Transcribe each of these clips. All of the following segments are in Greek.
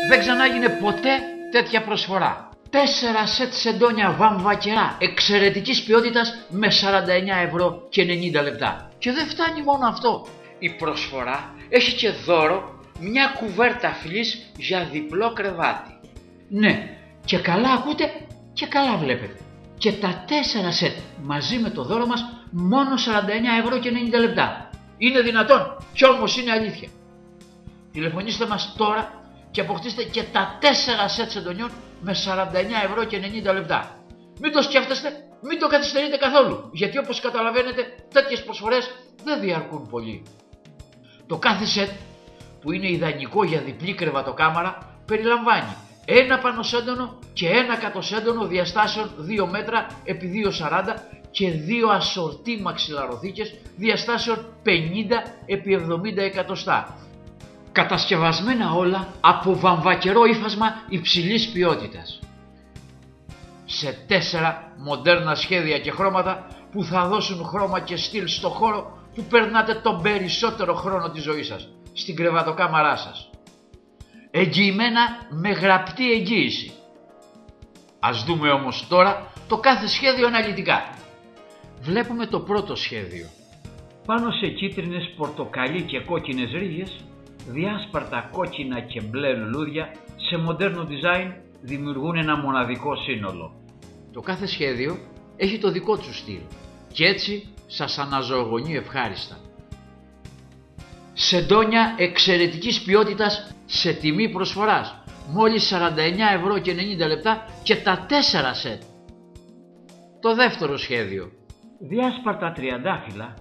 Δεν ξανάγινε ποτέ τέτοια προσφορά. 4 σετ σεντόνια βαμβακερά εξαιρετικής ποιότητας με 49 ευρώ και 90 λεπτά. Και δεν φτάνει μόνο αυτό. Η προσφορά έχει και δώρο μια κουβέρτα φλής για διπλό κρεβάτι. Ναι, και καλά ακούτε και καλά βλέπετε. Και τα 4 σετ μαζί με το δώρο μας μόνο 49 ευρώ και 90 λεπτά. Είναι δυνατόν? Κι όμως είναι αλήθεια. Τηλεφωνήστε μας τώρα και αποκτήστε και τα 4 σετ σεντονιών με 49 ευρώ και 90 λεπτά. Μην το σκέφτεστε, μην το καθυστερείτε καθόλου, γιατί όπως καταλαβαίνετε τέτοιες προσφορές δεν διαρκούν πολύ. Το κάθε σετ, που είναι ιδανικό για διπλή κρεβατοκάμαρα, περιλαμβάνει ένα πανωσέντονο και ένα κατωσέντονο διαστάσεων 2 μέτρα επί 2,40 και 2 ασορτί μαξιλαροθήκες διαστάσεων 50 επί 70 εκατοστά. Κατασκευασμένα όλα από βαμβακερό ύφασμα υψηλής ποιότητας. Σε 4 μοντέρνα σχέδια και χρώματα που θα δώσουν χρώμα και στυλ στο χώρο που περνάτε τον περισσότερο χρόνο της ζωής σας, στην κρεβατοκάμαρά σας. Εγγυημένα με γραπτή εγγύηση. Ας δούμε όμως τώρα το κάθε σχέδιο αναλυτικά. Βλέπουμε το πρώτο σχέδιο. Πάνω σε κίτρινες, πορτοκαλί και κόκκινες ρίγες, διάσπαρτα κόκκινα και μπλε λουλούδια σε μοντέρνο design δημιουργούν ένα μοναδικό σύνολο. Το κάθε σχέδιο έχει το δικό του στυλ και έτσι σας αναζωογονεί ευχάριστα. Σεντόνια εξαιρετικής ποιότητας σε τιμή προσφοράς, μόλις 49 ευρώ και 90 λεπτά και τα 4 σετ. Το δεύτερο σχέδιο. Διάσπαρτα τριαντάφυλλα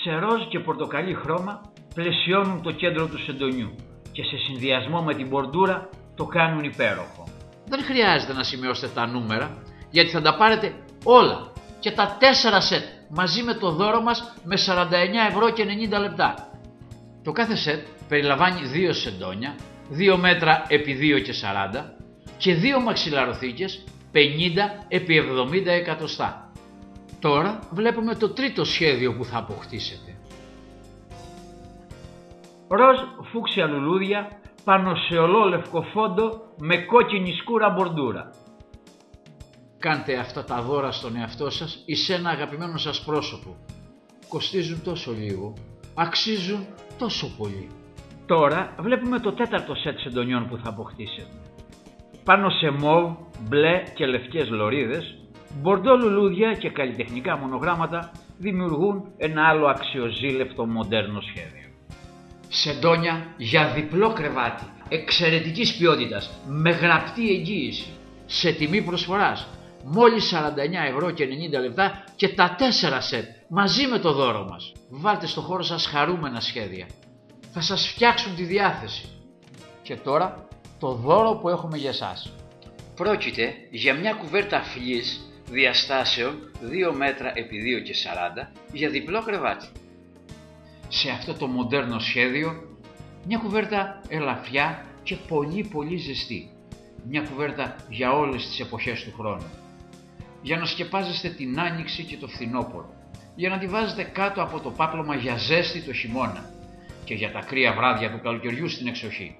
σε ροζ και πορτοκαλί χρώμα πλαισιώνουν το κέντρο του σεντονιού και σε συνδυασμό με την μπορντούρα το κάνουν υπέροχο. Δεν χρειάζεται να σημειώσετε τα νούμερα, γιατί θα τα πάρετε όλα και τα 4 σετ μαζί με το δώρο μας με 49 ευρώ και 90 λεπτά. Το κάθε σετ περιλαμβάνει 2 σεντόνια, 2 μέτρα επί 2,40 και 2 μαξιλαροθήκες 50 επί 70 εκατοστά. Τώρα βλέπουμε το τρίτο σχέδιο που θα αποκτήσετε. Ροζ φούξια λουλούδια πάνω σε ολόλευκο φόντο με κόκκινη σκούρα μπορντούρα. Κάντε αυτά τα δώρα στον εαυτό σας ή σε ένα αγαπημένο σας πρόσωπο. Κοστίζουν τόσο λίγο, αξίζουν τόσο πολύ. Τώρα βλέπουμε το τέταρτο σετ σεντονιών που θα αποκτήσετε. Πάνω σε μοβ, μπλε και λευκές λωρίδες, μπορντό λουλούδια και καλλιτεχνικά μονογράμματα δημιουργούν ένα άλλο αξιοζήλευτο μοντέρνο σχέδιο. Σεντόνια για διπλό κρεβάτι, εξαιρετικής ποιότητας, με γραπτή εγγύηση, σε τιμή προσφοράς, μόλις 49 ευρώ και 90 λεπτά και τα 4 σετ μαζί με το δώρο μας. Βάλτε στο χώρο σας χαρούμενα σχέδια, θα σας φτιάξουν τη διάθεση. Και τώρα το δώρο που έχουμε για σας. Πρόκειται για μια κουβέρτα φλής διαστάσεων 2 μέτρα επί 2,40 για διπλό κρεβάτι. Σε αυτό το μοντέρνο σχέδιο μια κουβέρτα ελαφριά και πολύ ζεστή. Μια κουβέρτα για όλες τις εποχές του χρόνου. Για να σκεπάζεστε την άνοιξη και το φθινόπωρο. Για να τη βάζετε κάτω από το πάπλωμα για ζέστη το χειμώνα και για τα κρύα βράδια του καλοκαιριού στην εξοχή.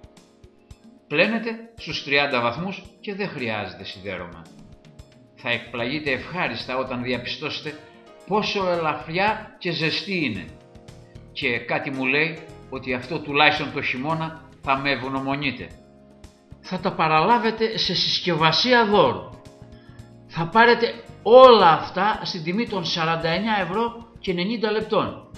Πλένετε στους 30 βαθμούς και δεν χρειάζεται σιδέρωμα. Θα εκπλαγείτε ευχάριστα όταν διαπιστώσετε πόσο ελαφριά και ζεστή είναι. Και κάτι μου λέει ότι αυτό τουλάχιστον το χειμώνα θα με ευγνωμονείτε. Θα τα παραλάβετε σε συσκευασία δώρου. Θα πάρετε όλα αυτά στην τιμή των 49 ευρώ και 90 λεπτών.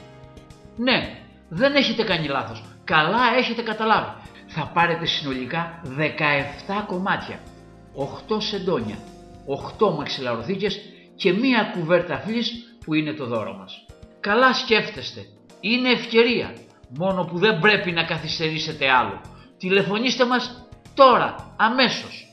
Ναι, δεν έχετε κάνει λάθος. Καλά έχετε καταλάβει. Θα πάρετε συνολικά 17 κομμάτια, 8 σεντόνια, 8 μαξιλαροθήκες και μία κουβέρτα φλής που είναι το δώρο μας. Καλά σκέφτεστε. Είναι ευκαιρία, μόνο που δεν πρέπει να καθυστερήσετε άλλο. Τηλεφωνήστε μας τώρα, αμέσως.